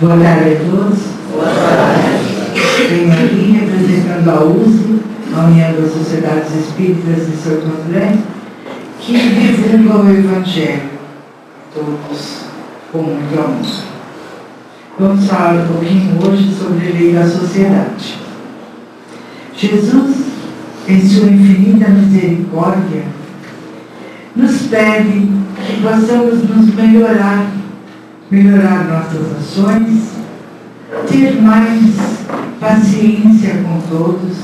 Boa tarde a todos. Boa tarde. Venho aqui representando a USE, a União das Sociedades Espíritas de Santo André, que divulga o Evangelho a todos com muito amor. Vamos falar um pouquinho hoje sobre a lei da sociedade. Jesus, em sua infinita misericórdia, nos pede que possamos nos melhorar nossas ações, ter mais paciência com todos,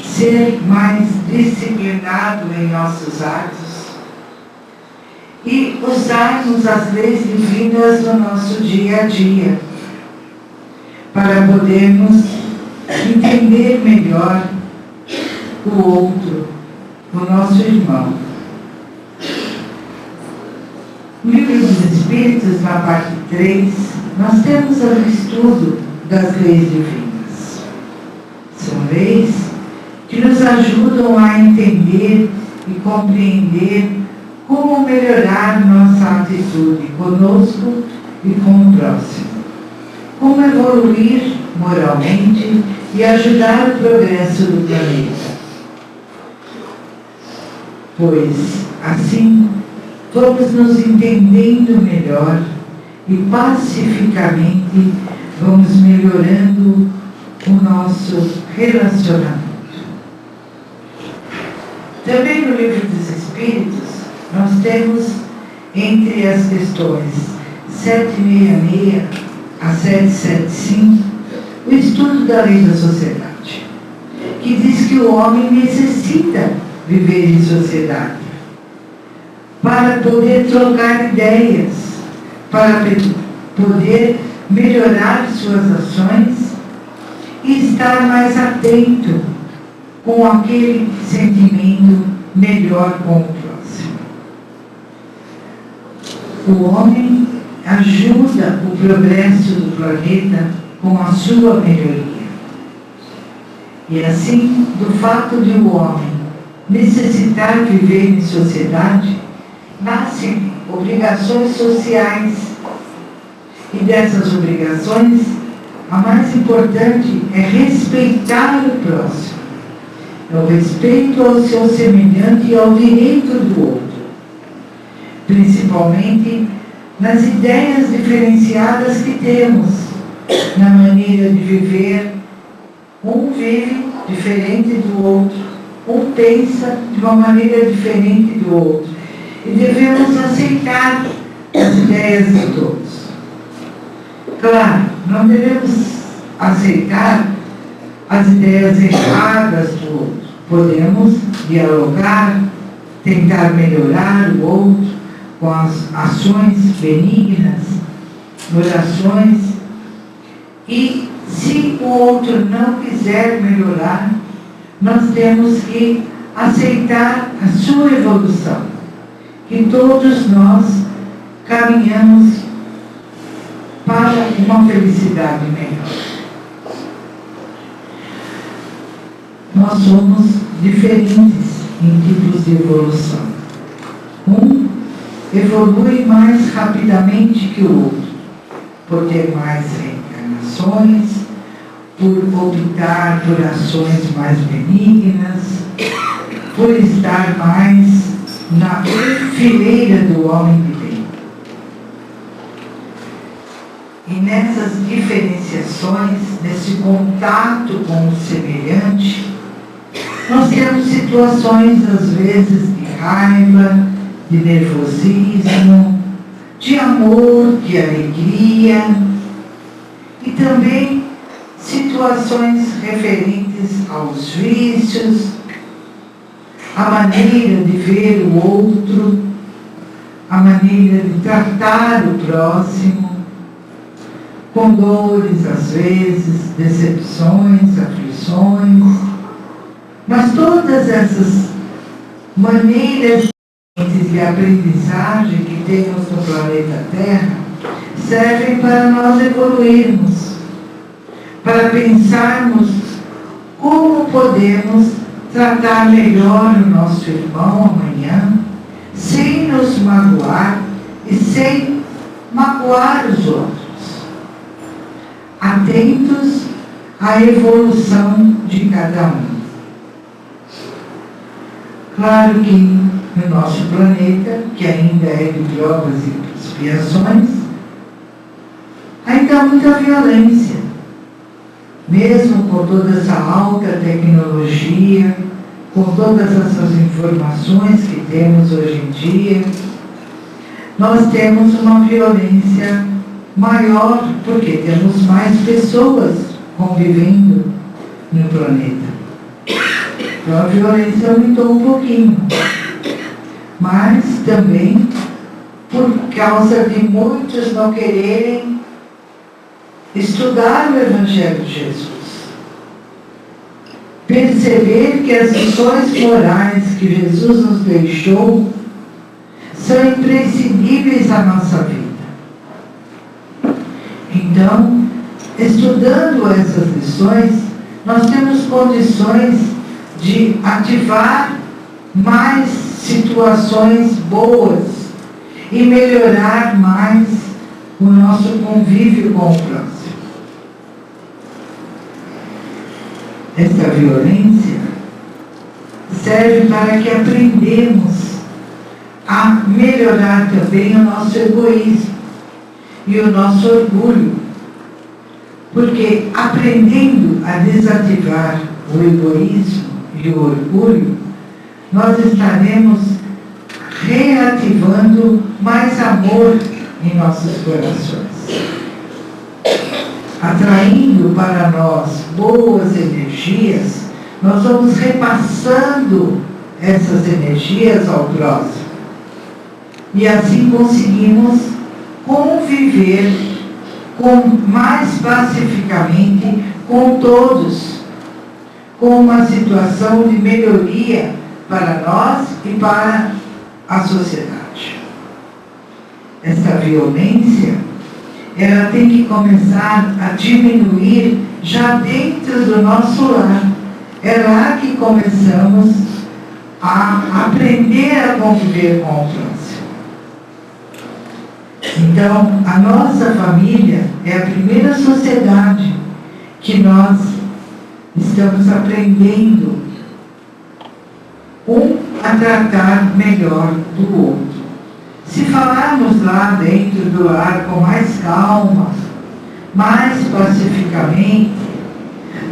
ser mais disciplinado em nossos atos e usarmos as leis divinas no nosso dia a dia para podermos entender melhor o outro, o nosso irmão. No Livro dos Espíritos, na parte 3, nós temos o estudo das leis divinas. São leis que nos ajudam a entender e compreender como melhorar nossa atitude conosco e com o próximo. Como evoluir moralmente e ajudar o progresso do planeta. Pois, assim, vamos nos entendendo melhor e pacificamente vamos melhorando o nosso relacionamento. Também no Livro dos Espíritos, nós temos entre as questões 766 a 775 o estudo da lei da sociedade, que diz que o homem necessita viver em sociedade para poder trocar ideias, para poder melhorar suas ações e estar mais atento com aquele sentimento melhor com o próximo. O homem ajuda o progresso do planeta com a sua melhoria. E assim, do fato de o homem necessitar viver em sociedade, nascem obrigações sociais. E dessas obrigações, a mais importante é respeitar o próximo. É o respeito ao seu semelhante e ao direito do outro. Principalmente nas ideias diferenciadas que temos, na maneira de viver. Um vive diferente do outro, um pensa de uma maneira diferente do outro. E devemos aceitar as ideias de todos. Claro, não devemos aceitar as ideias erradas do outro. Podemos dialogar, tentar melhorar o outro com as ações benignas, orações. E se o outro não quiser melhorar, nós temos que aceitar a sua evolução. Que todos nós caminhamos para uma felicidade melhor. Nós somos diferentes em tipos de evolução. Um evolui mais rapidamente que o outro, por ter mais reencarnações, por optar por ações mais benignas, por estar mais na fileira do homem de bem. E nessas diferenciações, nesse contato com o semelhante, nós temos situações, às vezes, de raiva, de nervosismo, de amor, de alegria, e também situações referentes aos vícios, a maneira de ver o outro, a maneira de tratar o próximo, com dores, às vezes, decepções, aflições. Mas todas essas maneiras de aprendizagem que temos no planeta Terra servem para nós evoluirmos, para pensarmos como podemos tratar melhor o nosso irmão amanhã, sem nos magoar e sem magoar os outros. atentos à evolução de cada um. Claro que no nosso planeta, que ainda é de provas e expiações, ainda há muita violência. Mesmo com toda essa alta tecnologia, com todas essas informações que temos hoje em dia, nós temos uma violência maior, porque temos mais pessoas convivendo no planeta. Então a violência aumentou um pouquinho, mas também por causa de muitos não quererem estudar o Evangelho de Jesus. Perceber que as lições morais que Jesus nos deixou são imprescindíveis à nossa vida. Então, estudando essas lições, nós temos condições de ativar mais situações boas e melhorar mais o nosso convívio com o próximo. Essa violência serve para que aprendamos a melhorar também o nosso egoísmo e o nosso orgulho. Porque aprendendo a desativar o egoísmo e o orgulho, nós estaremos reativando mais amor em nossos corações, atraindo para nós boas energias. Nós vamos repassando essas energias ao próximo e assim conseguimos conviver mais pacificamente com todos, com uma situação de melhoria para nós e para a sociedade. Essa violência, ela tem que começar a diminuir já dentro do nosso lar. É lá que começamos a aprender a conviver com o próximo. Então, a nossa família é a primeira sociedade que nós estamos aprendendo a tratar melhor do outro. Se falarmos lá dentro do lar com mais calma, mais pacificamente,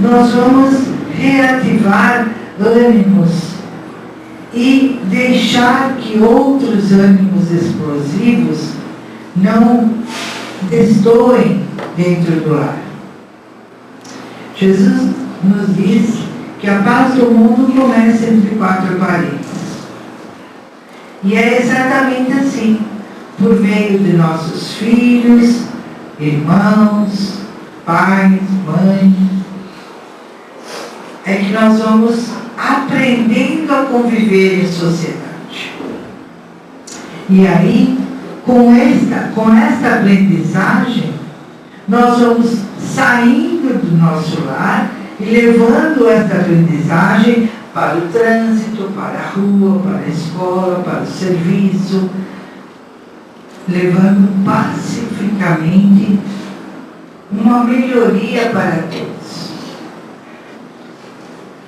nós vamos reativar ânimos e deixar que outros ânimos explosivos não destoem dentro do lar. Jesus nos diz que a paz do mundo começa entre quatro paredes. E é exatamente assim, por meio de nossos filhos, irmãos, pais, mães, é que nós vamos aprendendo a conviver em sociedade. E aí, com esta aprendizagem, nós vamos saindo do nosso lar e levando essa aprendizagem para o trânsito, para a rua, para a escola, para o serviço, levando pacificamente uma melhoria para todos.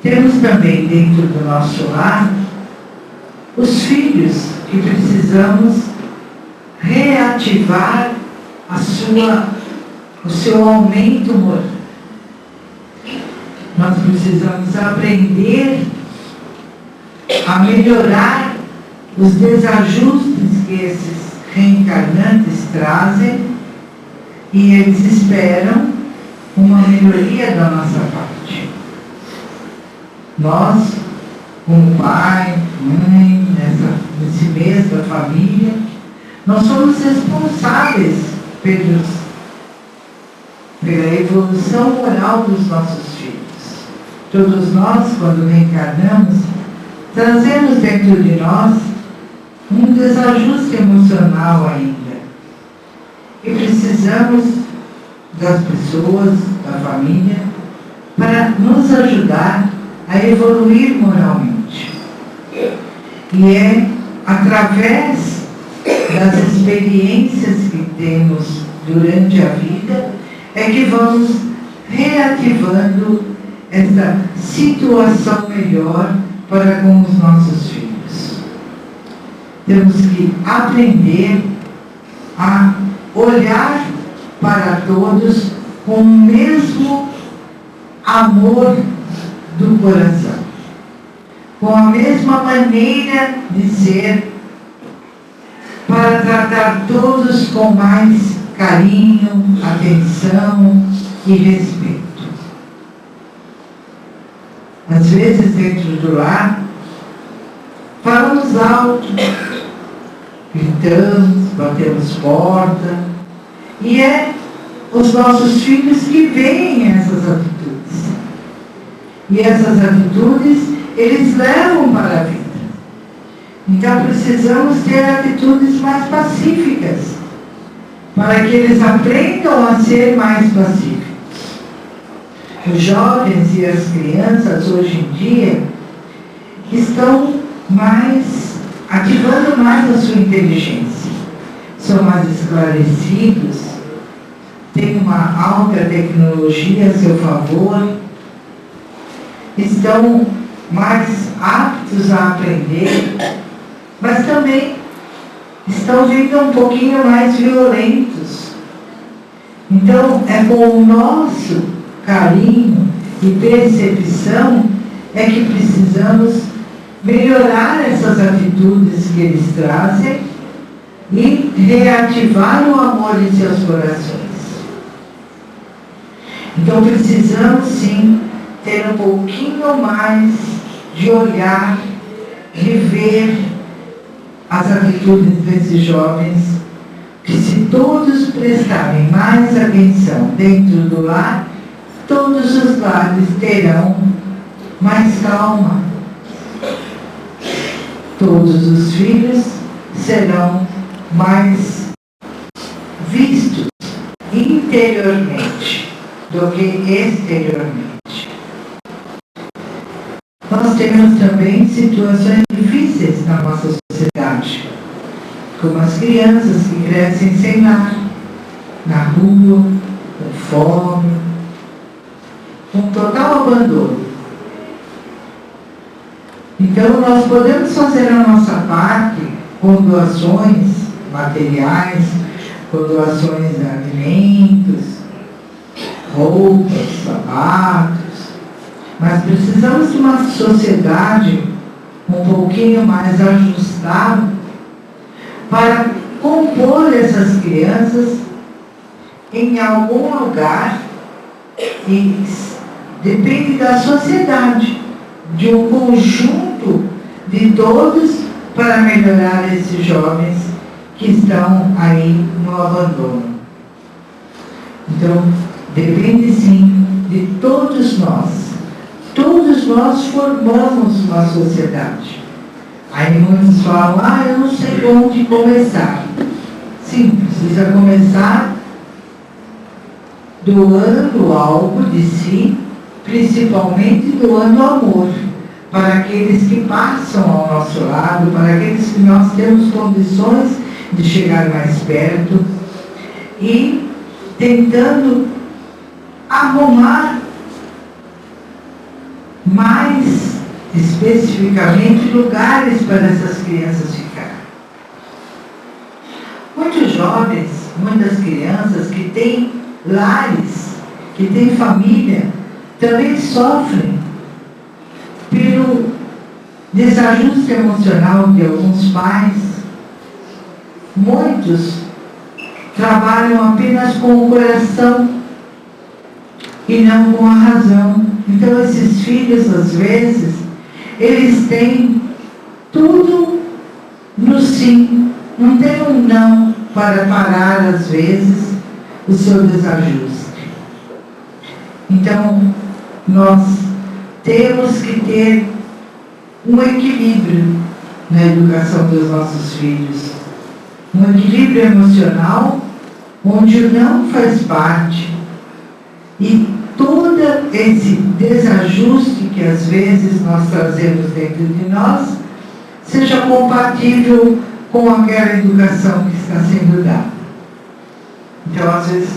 Temos também dentro do nosso lar os filhos que precisamos reativar o seu aumento moral. Nós precisamos aprender a melhorar os desajustes que esses reencarnantes trazem e eles esperam uma melhoria da nossa parte. Nós, como pai, mãe, nesse mês da família, nós somos responsáveis pela evolução moral dos nossos filhos. Todos nós, quando reencarnamos, trazemos dentro de nós um desajuste emocional ainda. E precisamos das pessoas, da família, para nos ajudar a evoluir moralmente. E é através das experiências que temos durante a vida, é que vamos reativando essa situação melhor para com os nossos filhos. Temos que aprender a olhar para todos com o mesmo amor do coração, com a mesma maneira de ser, para tratar todos com mais carinho, atenção e respeito. Às vezes, dentro do lar, falamos alto, gritamos, batemos porta, e é os nossos filhos que veem essas atitudes. E essas atitudes, eles levam para a vida. Então, precisamos ter atitudes mais pacíficas, para que eles aprendam a ser mais pacíficos. Os jovens e as crianças, hoje em dia, estão ativando mais a sua inteligência. São mais esclarecidos, têm uma alta tecnologia a seu favor, estão mais aptos a aprender, mas também estão vindo um pouquinho mais violentos. Então, é com o nosso carinho e percepção é que precisamos melhorar essas atitudes que eles trazem e reativar o amor em seus corações. Então, precisamos sim ter um pouquinho mais de olhar, de ver as atitudes desses jovens, que se todos prestarem mais atenção dentro do lar, todos os lares terão mais calma. Todos os filhos serão mais vistos interiormente do que exteriormente. Nós temos também situações difíceis na nossa sociedade, como as crianças que crescem sem lar, na rua, com fome, com total abandono. Então, nós podemos fazer a nossa parte com doações materiais, com doações de alimentos, roupas, sapatos, mas precisamos de uma sociedade um pouquinho mais ajustada para compor essas crianças em algum lugar, e depende da sociedade, de um conjunto de todos para melhorar esses jovens que estão aí no abandono. Então, depende sim de todos nós. Todos nós formamos uma sociedade. Aí muitos falam, eu não sei onde começar. Sim, precisa começar doando algo de si, principalmente doando amor para aqueles que passam ao nosso lado, para aqueles que nós temos condições de chegar mais perto, e tentando arrumar mais especificamente lugares para essas crianças ficar. Muitos jovens, muitas crianças que têm lares, que têm família, também sofrem pelo desajuste emocional de alguns pais. Muitos trabalham apenas com o coração e não com a razão. Então, esses filhos, às vezes, eles têm tudo no sim, não tem um não para parar, às vezes, o seu desajuste. Então, nós temos que ter um equilíbrio na educação dos nossos filhos. Um equilíbrio emocional, onde o não faz parte. E todo esse desajuste que às vezes nós trazemos dentro de nós, seja compatível com aquela educação que está sendo dada. Então, às vezes,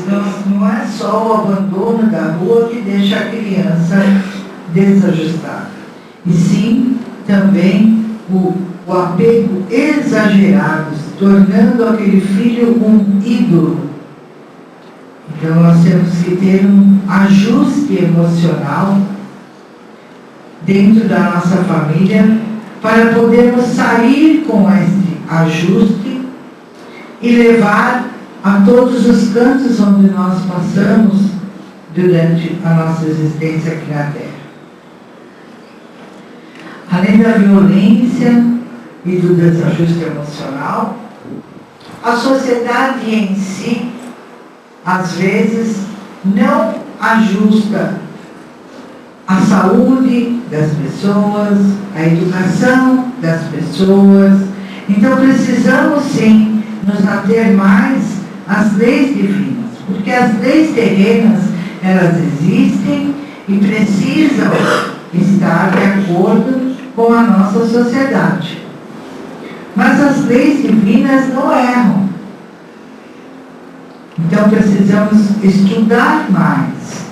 não é só o abandono da rua que deixa a criança desajustada, e sim também o apego exagerado, se tornando aquele filho um ídolo. Então, nós temos que ter um ajuste emocional dentro da nossa família para podermos sair com esse ajuste e levar a todos os cantos onde nós passamos durante a nossa existência aqui na Terra. Além da violência e do desajuste emocional, a sociedade em si, às vezes, não ajusta a saúde das pessoas, a educação das pessoas. Então, precisamos, sim, nos ater mais às leis divinas, porque as leis terrenas, elas existem e precisam estar de acordo com a nossa sociedade. Mas as leis divinas não erram. Então precisamos estudar mais,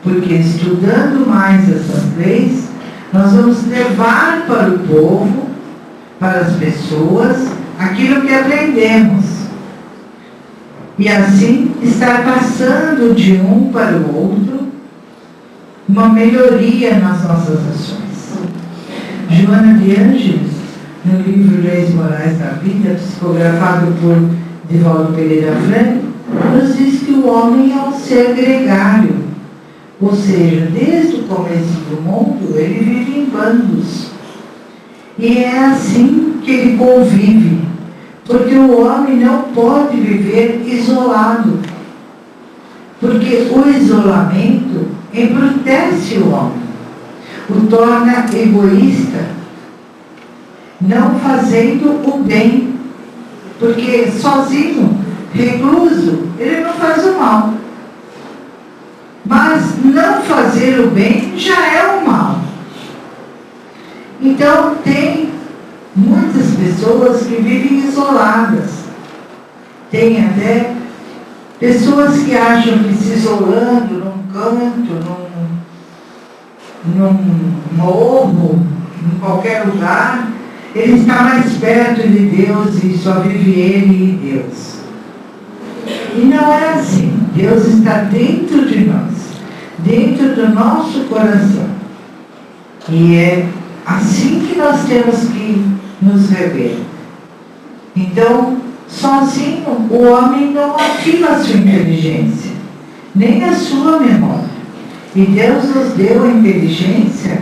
porque estudando mais essas leis, nós vamos levar para o povo, para as pessoas, aquilo que aprendemos. E assim estar passando de um para o outro uma melhoria nas nossas ações. Joana de Ângeles, no livro Leis Morais da Vida, psicografado por Divaldo Pereira Franco, nos diz que o homem é um ser gregário, ou seja, desde o começo do mundo ele vive em bandos, e é assim que ele convive, porque o homem não pode viver isolado, porque o isolamento embrutece o homem, o torna egoísta, não fazendo o bem, porque sozinho, recluso, ele não faz o mal. Mas não fazer o bem já é o mal. Então, tem muitas pessoas que vivem isoladas. Tem até pessoas que acham que se isolando num canto, num morro, em qualquer lugar, ele está mais perto de Deus e só vive ele e Deus. E não é assim. Deus está dentro de nós, dentro do nosso coração. E é assim que nós temos que nos rever. Então, sozinho, o homem não ativa a sua inteligência, nem a sua memória. E Deus nos deu a inteligência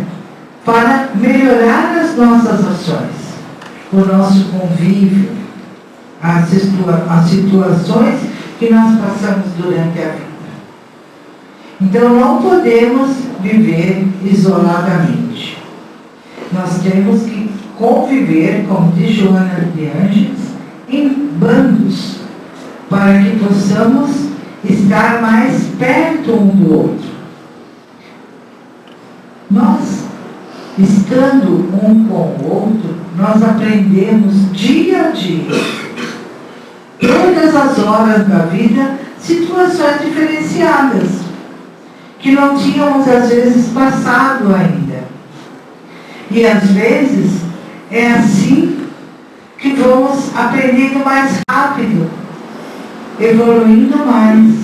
para melhorar as nossas ações, o nosso convívio, as situações que nós passamos durante a vida. Então, não podemos viver isoladamente. Nós temos que conviver, como diz Joana de Ângeles, em bandos, para que possamos estar mais perto um do outro. Nós, estando um com o outro, nós aprendemos dia a dia, todas as horas da vida, situações diferenciadas, que não tínhamos às vezes passado ainda. E às vezes é assim que vamos aprendendo mais rápido, evoluindo mais.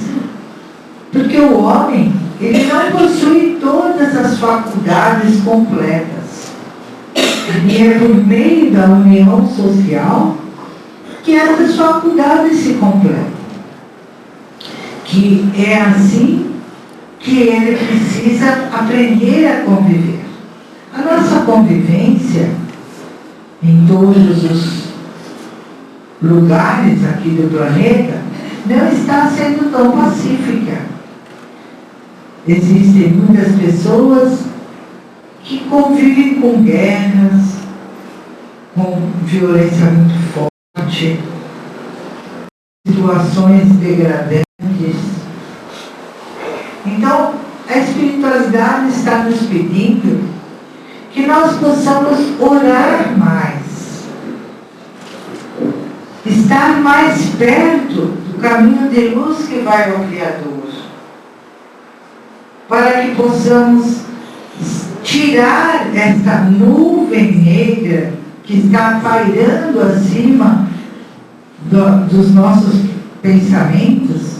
Porque o homem, ele não possui todas as faculdades completas. E é por meio da união social que essas faculdades se completam. Que é assim que ele precisa aprender a conviver. A nossa convivência em todos os lugares aqui do planeta não está sendo tão pacífica. Existem muitas pessoas que convivem com guerras, com violência muito forte, situações degradantes. Então, a espiritualidade está nos pedindo que nós possamos orar mais, estar mais perto do o caminho de luz que vai ao Criador, para que possamos tirar esta nuvem negra que está pairando acima dos nossos pensamentos,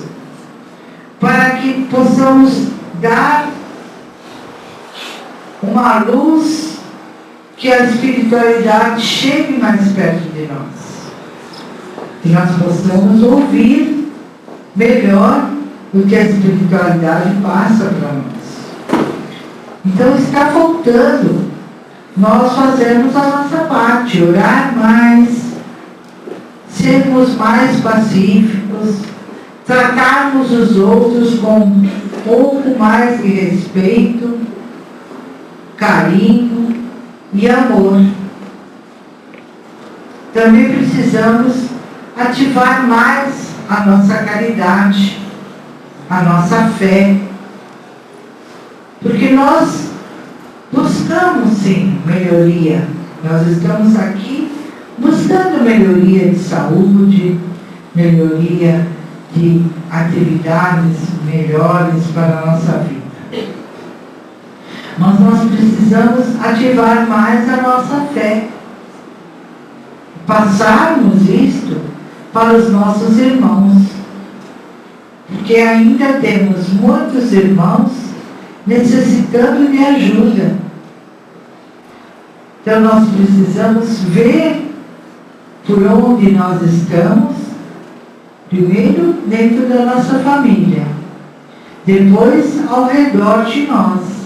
para que possamos dar uma luz que a espiritualidade chegue mais perto de nós, que nós possamos ouvir melhor o que a espiritualidade passa para nós. Então está faltando nós fazermos a nossa parte, orar mais, sermos mais pacíficos, tratarmos os outros com um pouco mais de respeito, carinho e amor. Também precisamos ativar mais a nossa caridade, a nossa fé, porque nós buscamos sim melhoria. Nós estamos aqui buscando melhoria de saúde, melhoria de atividades melhores para a nossa vida. Mas nós precisamos ativar mais a nossa fé, passarmos isto para os nossos irmãos, porque ainda temos muitos irmãos necessitando de ajuda. Então nós precisamos ver por onde nós estamos, primeiro dentro da nossa família, depois ao redor de nós.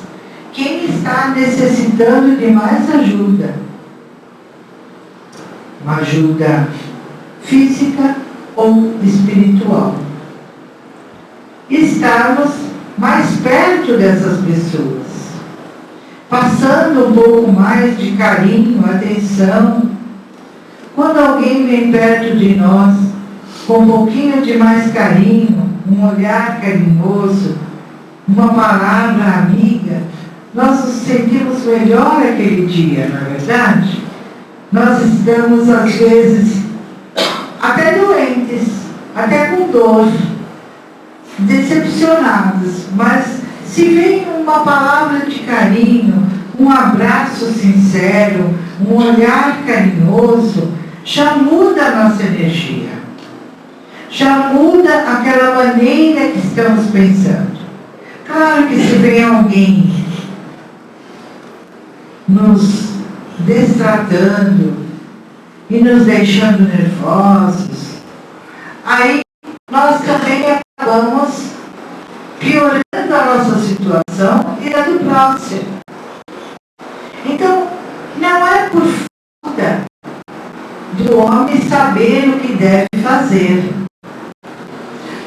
Quem está necessitando de mais ajuda? Uma ajuda física ou espiritual. Estarmos mais perto dessas pessoas, passando um pouco mais de carinho, atenção. Quando alguém vem perto de nós, com um pouquinho de mais carinho, um olhar carinhoso, uma palavra amiga, nós nos sentimos melhor aquele dia, não é verdade? Nós estamos, às vezes, até doentes, até com dor, decepcionados, mas se vem uma palavra de carinho, um abraço sincero, um olhar carinhoso, já muda a nossa energia, já muda aquela maneira que estamos pensando. Claro que se vem alguém nos destratando e nos deixando nervosos, aí nós também acabamos piorando a nossa situação e a do próximo. Então, não é por falta do homem saber o que deve fazer.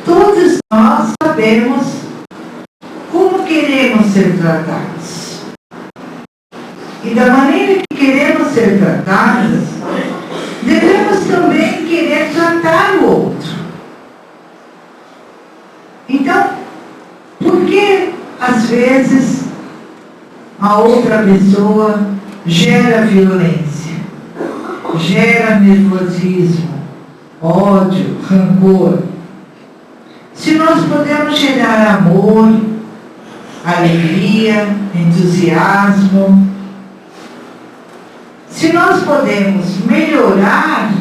Todos nós sabemos como queremos ser tratados. E da maneira que queremos ser tratados, devemos também querer tratar o outro. Então, por que às vezes a outra pessoa gera violência, gera nervosismo, ódio, rancor? Se nós podemos gerar amor, alegria, entusiasmo, se nós podemos melhorar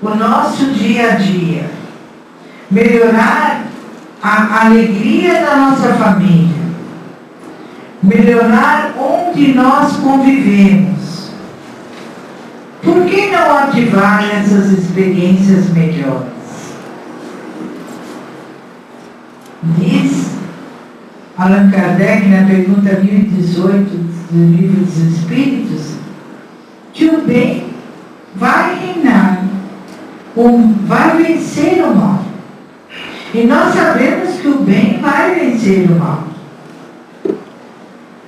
o nosso dia a dia, melhorar a alegria da nossa família, melhorar onde nós convivemos, por que não ativar essas experiências melhores? Diz Allan Kardec na pergunta 1018 do Livro dos Espíritos que o bem vai reinar, vai vencer o mal. E nós sabemos que o bem vai vencer o mal.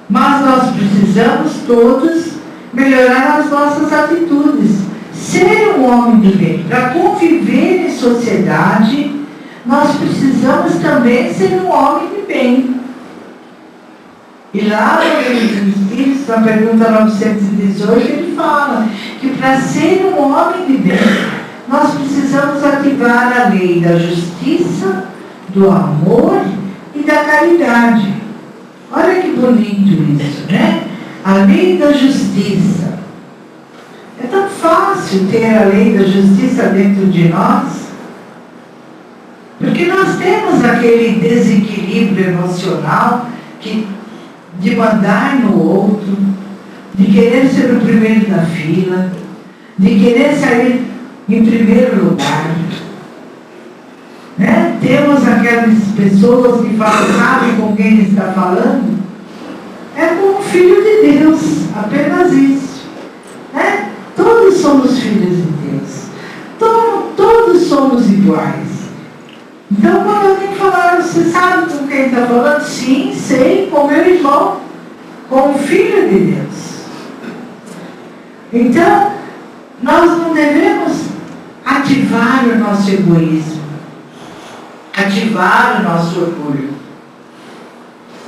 Mas nós precisamos todos melhorar as nossas atitudes, ser um homem do bem. Para conviver em sociedade, nós precisamos também ser um homem de bem. E lá no Livro dos Espíritos, na pergunta 918, ele fala que para ser um homem de bem, nós precisamos ativar a lei da justiça, do amor e da caridade. Olha que bonito isso, né? A lei da justiça. É tão fácil ter a lei da justiça dentro de nós, porque nós temos aquele desequilíbrio emocional de mandar no outro, de querer ser o primeiro da fila, de querer sair em primeiro lugar. Né? Temos aquelas pessoas que falam, sabe com quem está falando? É com o Filho de Deus, apenas isso. Né? Todos somos filhos de Deus. Todos somos iguais. Então, quando alguém falar, você sabe com quem está falando? Sim, sei, com meu irmão, com o Filho de Deus. Então, nós não devemos ativar o nosso egoísmo, ativar o nosso orgulho.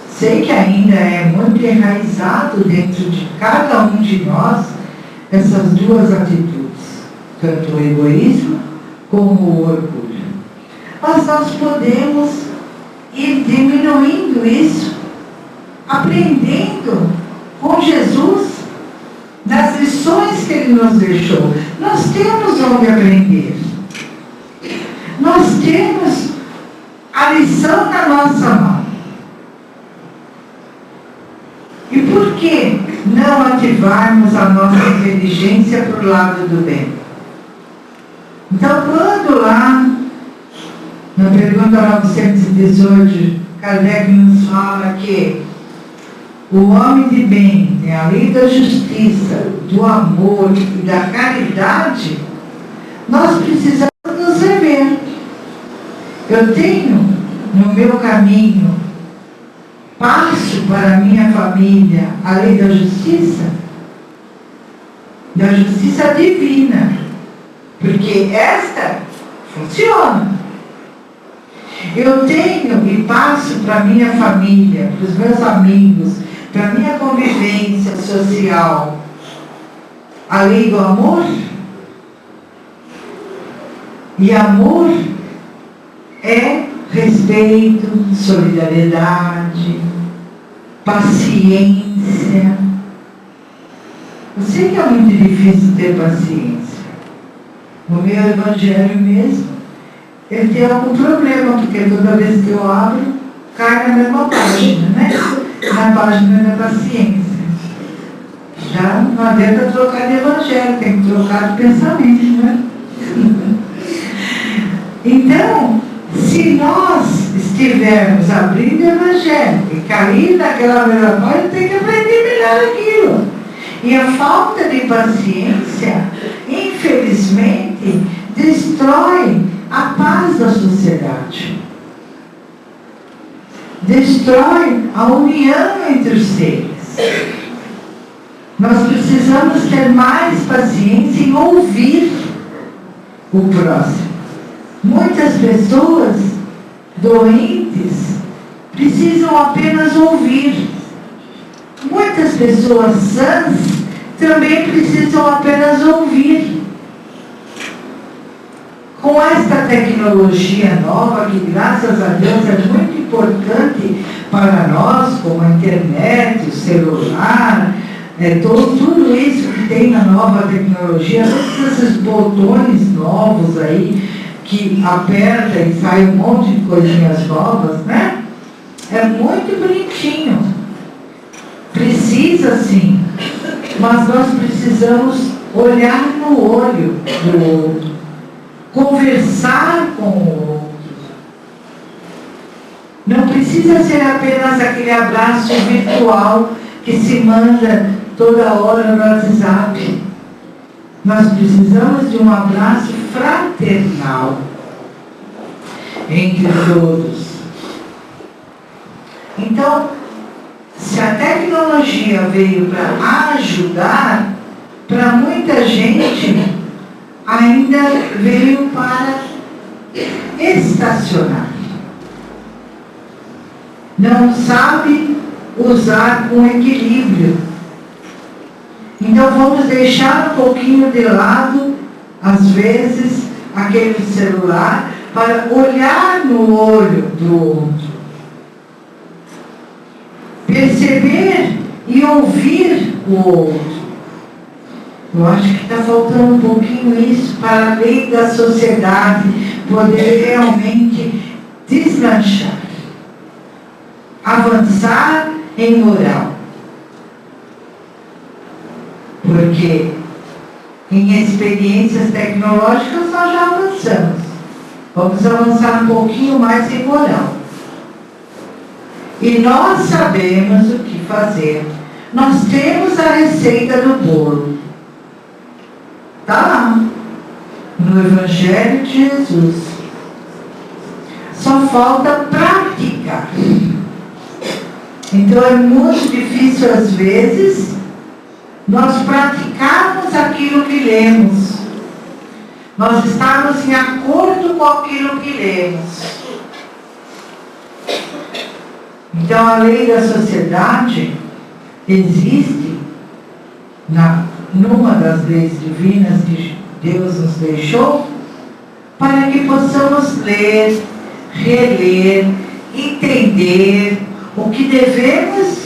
Sei que ainda é muito enraizado dentro de cada um de nós essas duas atitudes, tanto o egoísmo como o orgulho. Mas nós podemos ir diminuindo isso, aprendendo com Jesus, das lições que Ele nos deixou. Nós temos onde aprender. Nós temos a lição na nossa mão. E por que não ativarmos a nossa inteligência para o lado do bem? Então, quando lá, na pergunta 918, Kardec nos fala que o homem de bem tem a lei da justiça, do amor e da caridade, nós precisamos nos rever. Eu tenho no meu caminho, passo para a minha família a lei da justiça divina, porque esta funciona. Eu tenho e passo para a minha família, para os meus amigos, para a minha convivência social, a lei do amor. E amor é respeito, solidariedade, paciência. Eu sei que é muito difícil ter paciência. No meu evangelho mesmo, ele tem algum problema, porque toda vez que eu abro, cai na mesma página, né? Na página da paciência. Já não adianta trocar de evangelho, tem que trocar de pensamento, né? Então, se nós estivermos abrindo o evangelho e cair naquela mesma página, tem que aprender melhor aquilo. E a falta de paciência, infelizmente, destrói a paz da sociedade. Destrói a união entre os seres. Nós precisamos ter mais paciência em ouvir o próximo. Muitas pessoas doentes precisam apenas ouvir. Muitas pessoas sãs também precisam apenas ouvir. Com esta tecnologia nova, que graças a Deus é muito importante para nós, como a internet, o celular, tudo isso que tem na nova tecnologia, todos esses botões novos aí, que aperta e sai um monte de coisinhas novas, né? É muito bonitinho. Precisa sim, mas nós precisamos olhar no olho do outro, conversar com o outro. Não precisa ser apenas aquele abraço virtual que se manda toda hora no WhatsApp. Nós precisamos de um abraço fraternal entre todos. Então, se a tecnologia veio para ajudar, para muita gente ainda veio para estacionar. Não sabe usar com equilíbrio. Então vamos deixar um pouquinho de lado, às vezes, aquele celular para olhar no olho do outro, perceber e ouvir o outro. Eu acho que está faltando um pouquinho isso para a lei da sociedade poder realmente deslanchar, avançar em moral. Porque em experiências tecnológicas nós já avançamos. Vamos avançar um pouquinho mais em moral. E nós sabemos o que fazer. Nós temos a receita do bolo. Está lá, no Evangelho de Jesus. Só falta praticar. Então é muito difícil às vezes nós praticarmos aquilo que lemos. Nós estamos em acordo com aquilo que lemos. Então a lei da sociedade existe numa das leis divinas que Deus nos deixou para que possamos ler, reler, entender o que devemos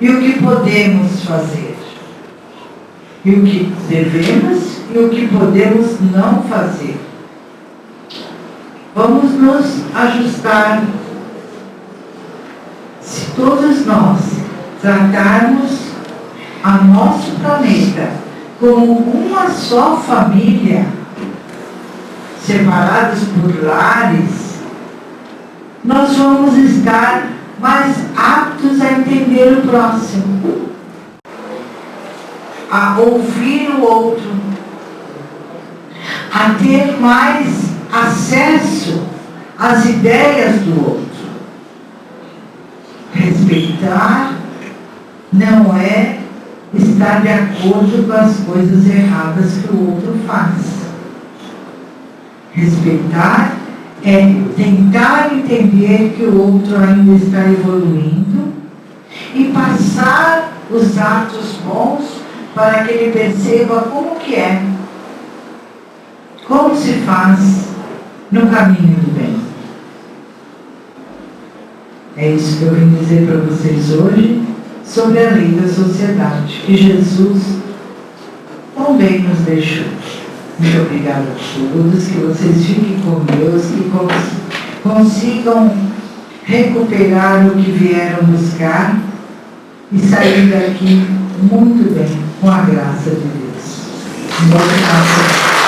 e o que podemos fazer. E o que devemos e o que podemos não fazer. Vamos nos ajustar. Se todos nós tratarmos a nosso planeta como uma só família, separados por lares, nós vamos estar mais aptos a entender o próximo, a ouvir o outro, a ter mais acesso às ideias do outro. Respeitar não é estar de acordo com as coisas erradas que o outro faz. Respeitar é tentar entender que o outro ainda está evoluindo e passar os atos bons para que ele perceba como que é, como se faz no caminho do bem. É isso que eu vim dizer para vocês hoje sobre a lei da sociedade, que Jesus também nos deixou. Muito obrigada a todos, que vocês fiquem com Deus, que consigam recuperar o que vieram buscar e sair daqui muito bem, com a graça de Deus. Boa graça.